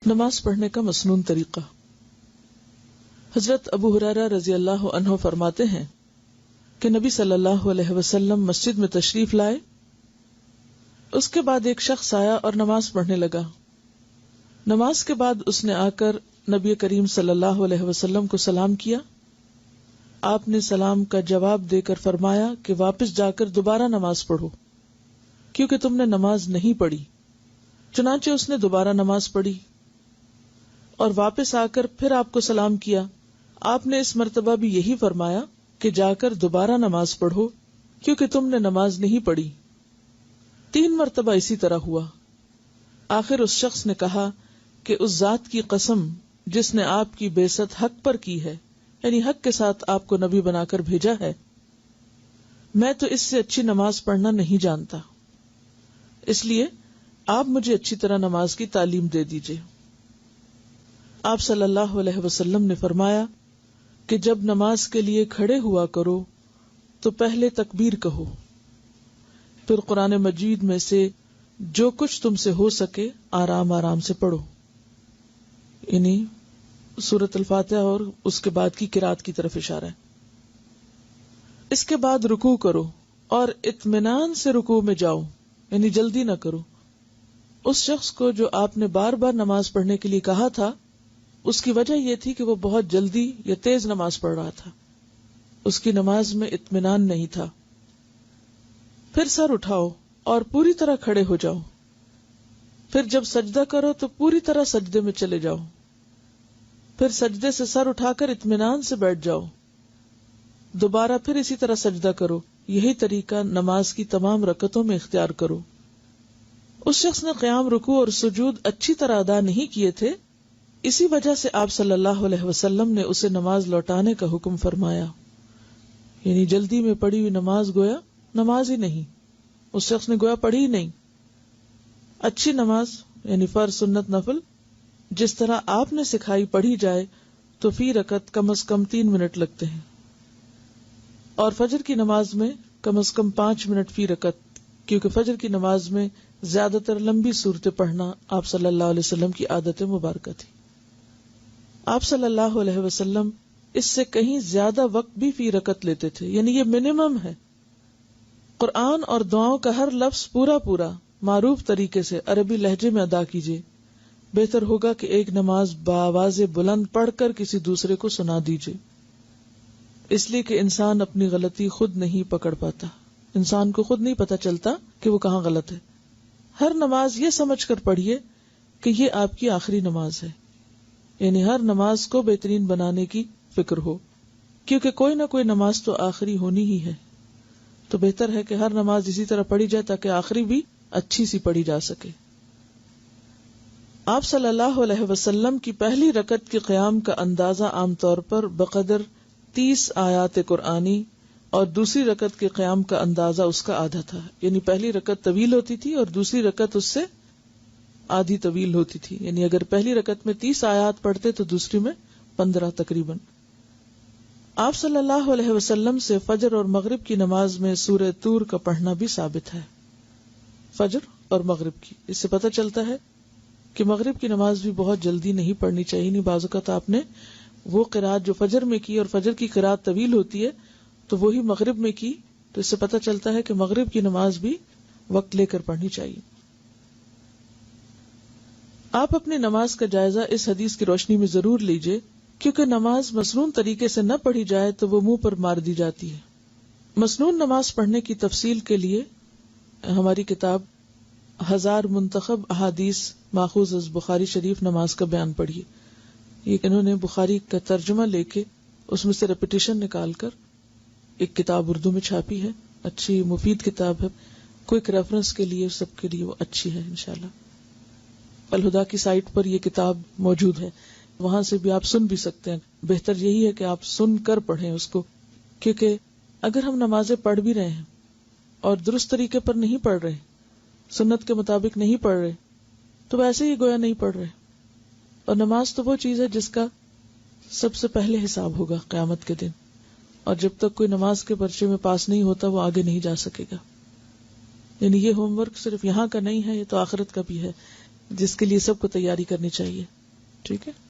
نماز پڑھنے کا مسنون طریقہ۔ حضرت ابو ہریرہ رضی اللہ عنہ فرماتے ہیں کہ نبی صلی اللہ علیہ وسلم مسجد میں تشریف لائے، اس کے بعد ایک شخص آیا اور نماز پڑھنے لگا۔ نماز کے بعد اس نے آ کر نبی کریم صلی اللہ علیہ وسلم کو سلام کیا۔ آپ نے سلام کا جواب دے کر فرمایا کہ واپس جا کر دوبارہ نماز پڑھو، کیونکہ تم نے نماز نہیں پڑھی۔ چنانچہ اس نے دوبارہ نماز پڑھی اور واپس آ کر پھر آپ کو سلام کیا۔ آپ نے اس مرتبہ بھی یہی فرمایا کہ جا کر دوبارہ نماز پڑھو، کیونکہ تم نے نماز نہیں پڑھی۔ 3 مرتبہ اسی طرح ہوا۔ آخر اس شخص نے کہا کہ اس ذات کی قسم جس نے آپ کی بعثت حق پر کی ہے، یعنی حق کے ساتھ آپ کو نبی بنا کر بھیجا ہے، میں تو اس سے اچھی نماز پڑھنا نہیں جانتا، اس لیے آپ مجھے اچھی طرح نماز کی تعلیم دے دیجئے۔ آپ صلی اللہ علیہ وسلم نے فرمایا کہ جب نماز کے لیے کھڑے ہوا کرو تو پہلے تکبیر کہو، پھر قرآن مجید میں سے جو کچھ تم سے ہو سکے آرام آرام سے پڑھو، یعنی سورۃ الفاتحہ اور اس کے بعد کی قرات کی طرف اشارہ ہے۔ اس کے بعد رکوع کرو اور اطمینان سے رکوع میں جاؤ، یعنی جلدی نہ کرو۔ اس شخص کو جو آپ نے بار بار نماز پڑھنے کے لیے کہا تھا، اس کی وجہ یہ تھی کہ وہ بہت جلدی یا تیز نماز پڑھ رہا تھا، اس کی نماز میں اطمینان نہیں تھا۔ پھر سر اٹھاؤ اور پوری طرح کھڑے ہو جاؤ، پھر جب سجدہ کرو تو پوری طرح سجدے میں چلے جاؤ، پھر سجدے سے سر اٹھا کر اطمینان سے بیٹھ جاؤ، دوبارہ پھر اسی طرح سجدہ کرو۔ یہی طریقہ نماز کی تمام رکعتوں میں اختیار کرو۔ اس شخص نے قیام، رکوع اور سجود اچھی طرح ادا نہیں کیے تھے، اسی وجہ سے آپ صلی اللہ علیہ وسلم نے اسے نماز لوٹانے کا حکم فرمایا، یعنی جلدی میں پڑھی ہوئی نماز گویا نماز ہی نہیں، اس شخص نے گویا پڑھی ہی نہیں۔ اچھی نماز یعنی فرض، سنت، نفل جس طرح آپ نے سکھائی پڑھی جائے تو فی رکعت کم از کم 3 منٹ لگتے ہیں، اور فجر کی نماز میں کم از کم 5 منٹ فی رکعت، کیونکہ فجر کی نماز میں زیادہ تر لمبی صورتیں پڑھنا آپ صلی اللہ علیہ وسلم کی عادت مبارکہ تھی۔ آپ صلی اللہ علیہ وسلم اس سے کہیں زیادہ وقت بھی فی رکعت لیتے تھے، یعنی یہ منیمم ہے۔ قرآن اور دعاؤں کا ہر لفظ پورا پورا معروف طریقے سے عربی لہجے میں ادا کیجیے۔ بہتر ہوگا کہ ایک نماز بآواز بلند پڑھ کر کسی دوسرے کو سنا دیجیے، اس لیے کہ انسان اپنی غلطی خود نہیں پکڑ پاتا، انسان کو خود نہیں پتا چلتا کہ وہ کہاں غلط ہے۔ ہر نماز یہ سمجھ کر پڑھیے کہ یہ آپ کی آخری نماز ہے، یعنی ہر نماز کو بہترین بنانے کی فکر ہو، کیونکہ کوئی نہ کوئی نماز تو آخری ہونی ہی ہے، تو بہتر ہے کہ ہر نماز اسی طرح پڑھی جائے تاکہ آخری بھی اچھی سی پڑھی جا سکے۔ آپ صلی اللہ علیہ وسلم کی پہلی رکعت کے قیام کا اندازہ عام طور پر بقدر 30 آیات قرآنی اور دوسری رکعت کے قیام کا اندازہ اس کا آدھا تھا، یعنی پہلی رکعت طویل ہوتی تھی اور دوسری رکعت اس سے آدھی طویل ہوتی تھی، یعنی اگر پہلی رکعت میں 30 آیات پڑھتے تو دوسری میں 15 تقریباً۔ آپ صلی اللہ علیہ وسلم سے فجر اور مغرب کی نماز میں سورہ طور کا پڑھنا بھی ثابت ہے، فجر اور مغرب کی۔ اس سے پتہ چلتا ہے کہ مغرب کی نماز بھی بہت جلدی نہیں پڑھنی چاہیے، نہیں بعض اوقات آپ نے وہ قرات جو فجر میں کی اور فجر کی قرات طویل ہوتی ہے تو وہی مغرب میں کی، تو اس سے پتہ چلتا ہے کہ مغرب کی نماز بھی وقت لے کر پڑھنی چاہیے۔ آپ اپنی نماز کا جائزہ اس حدیث کی روشنی میں ضرور لیجئے، کیونکہ نماز مسنون طریقے سے نہ پڑھی جائے تو وہ منہ پر مار دی جاتی ہے۔ مسنون نماز پڑھنے کی تفصیل کے لیے ہماری کتاب 1000 منتخب احادیث ماخوذ از بخاری شریف نماز کا بیان پڑھیے، یہ انہوں نے بخاری کا ترجمہ لے کے اس میں سے ریپیٹیشن نکال کر ایک کتاب اردو میں چھاپی ہے، اچھی مفید کتاب ہے، کوئک ریفرنس کے لیے سب کے لیے وہ اچھی ہے انشاءاللہ۔ الہدا کی سائٹ پر یہ کتاب موجود ہے، وہاں سے بھی آپ سن بھی سکتے ہیں۔ بہتر یہی ہے کہ آپ سن کر پڑھیں اس کو، کیونکہ اگر ہم نمازیں پڑھ بھی رہے ہیں اور درست طریقے پر نہیں پڑھ رہے، سنت کے مطابق نہیں پڑھ رہے، تو ویسے ہی گویا نہیں پڑھ رہے۔ اور نماز تو وہ چیز ہے جس کا سب سے پہلے حساب ہوگا قیامت کے دن، اور جب تک کوئی نماز کے پرچے میں پاس نہیں ہوتا وہ آگے نہیں جا سکے گا۔ یعنی یہ ہوم ورک صرف یہاں کا نہیں ہے، یہ تو آخرت کا بھی ہے جس کے لیے سب کو تیاری کرنی چاہیے. ٹھیک ہے.